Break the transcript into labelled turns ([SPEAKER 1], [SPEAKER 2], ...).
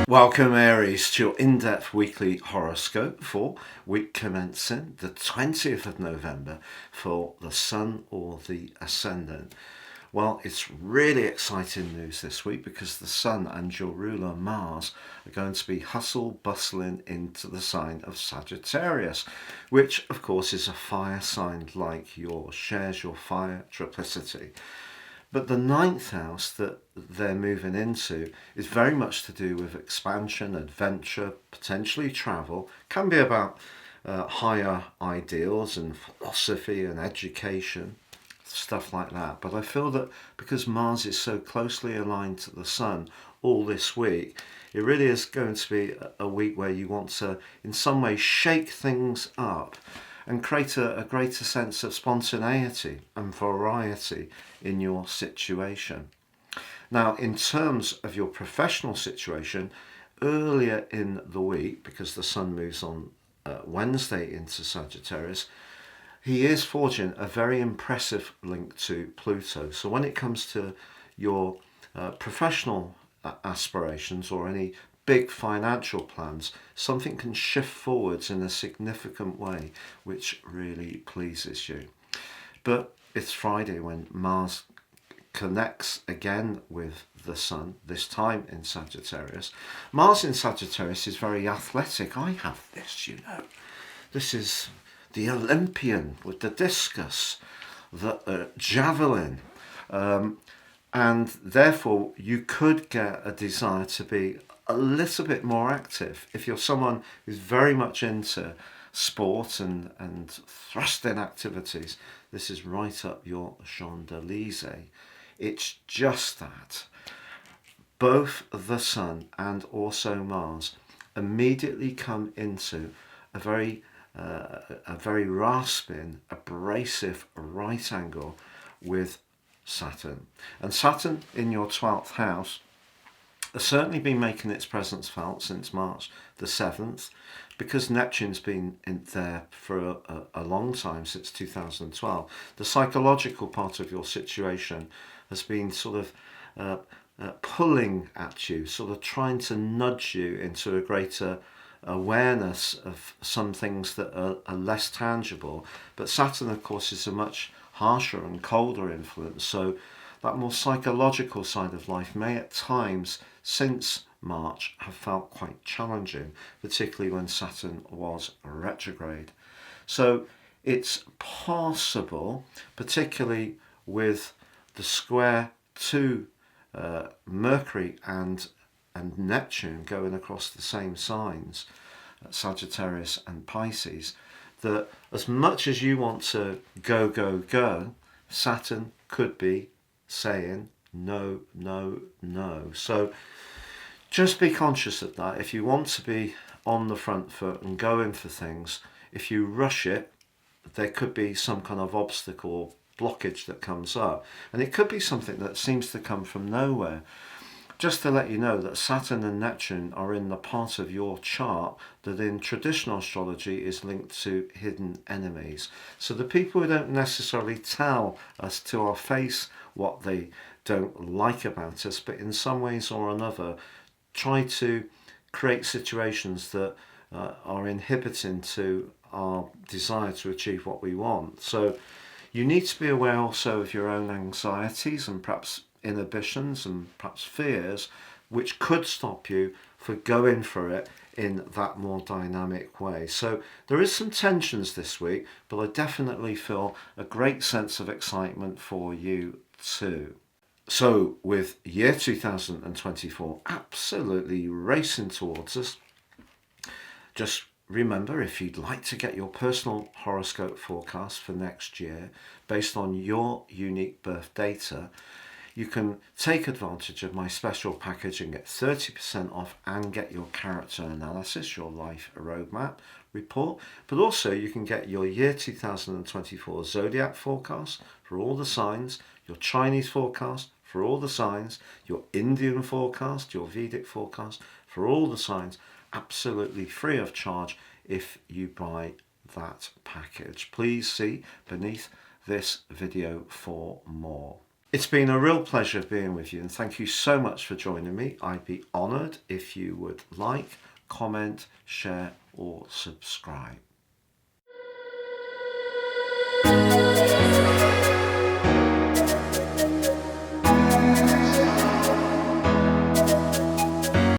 [SPEAKER 1] Welcome Aries to your in-depth weekly horoscope for week commencing the 20th of November for the Sun or the Ascendant. Well, it's really exciting news this week because the Sun and your ruler Mars are going to be bustling into the sign of Sagittarius, which of course is a fire sign like yours, shares your fire triplicity. But the ninth house that they're moving into is very much to do with expansion, adventure, potentially travel. Can be about higher ideals and philosophy and education, stuff like that. But I feel that because Mars is so closely aligned to the Sun all this week, it really is going to be a week where you want to, in some way, shake things up and create a greater sense of spontaneity and variety in your situation. Now, in terms of your professional situation, earlier in the week, because the Sun moves on Wednesday into Sagittarius, he is forging a very impressive link to Pluto. So when it comes to your professional aspirations or any big financial plans, something can shift forwards in a significant way, which really pleases you. But it's Friday when Mars connects again with the Sun, this time in Sagittarius. Mars in Sagittarius is very athletic. I have this, you know. This is the Olympian with the discus, the javelin. And therefore you could get a desire to be a little bit more active. If you're someone who's very much into sport and thrusting activities, this is right up your Champs-Élysées. It's just that both the Sun and also Mars immediately come into a very rasping, abrasive right angle with Saturn. And Saturn in your 12th house has certainly been making its presence felt since March the 7th, because Neptune's been in there for a long time, since 2012. The psychological part of your situation has been sort of pulling at you, sort of trying to nudge you into a greater awareness of some things that are less tangible. But Saturn, of course, is a much harsher and colder influence, so that more psychological side of life may at times since March have felt quite challenging, particularly when Saturn was retrograde. So it's possible, particularly with the square to Mercury and Neptune going across the same signs, Sagittarius and Pisces, that as much as you want to go, Saturn could be saying no. So just be conscious of that. If you want to be on the front foot and going for things, if you rush it, there could be some kind of obstacle or blockage that comes up. And it could be something that seems to come from nowhere. Just to let you know that Saturn and Neptune are in the part of your chart that in traditional astrology is linked to hidden enemies. So the people who don't necessarily tell us to our face what they don't like about us, but in some ways or another try to create situations that are inhibiting to our desire to achieve what we want. So you need to be aware also of your own anxieties and perhaps inhibitions and perhaps fears, which could stop you for going for it in that more dynamic way. So there is some tensions this week, but I definitely feel a great sense of excitement for you too. So with year 2024 absolutely racing towards us, just remember, if you'd like to get your personal horoscope forecast for next year based on your unique birth data, you can take advantage of my special package and get 30% off and get your character analysis, your life roadmap report. But also you can get your year 2024 zodiac forecast for all the signs, your Chinese forecast for all the signs, your Indian forecast, your Vedic forecast for all the signs, absolutely free of charge if you buy that package. Please see beneath this video for more. It's been a real pleasure being with you, and thank you so much for joining me. I'd be honoured if you would like, comment, share or subscribe.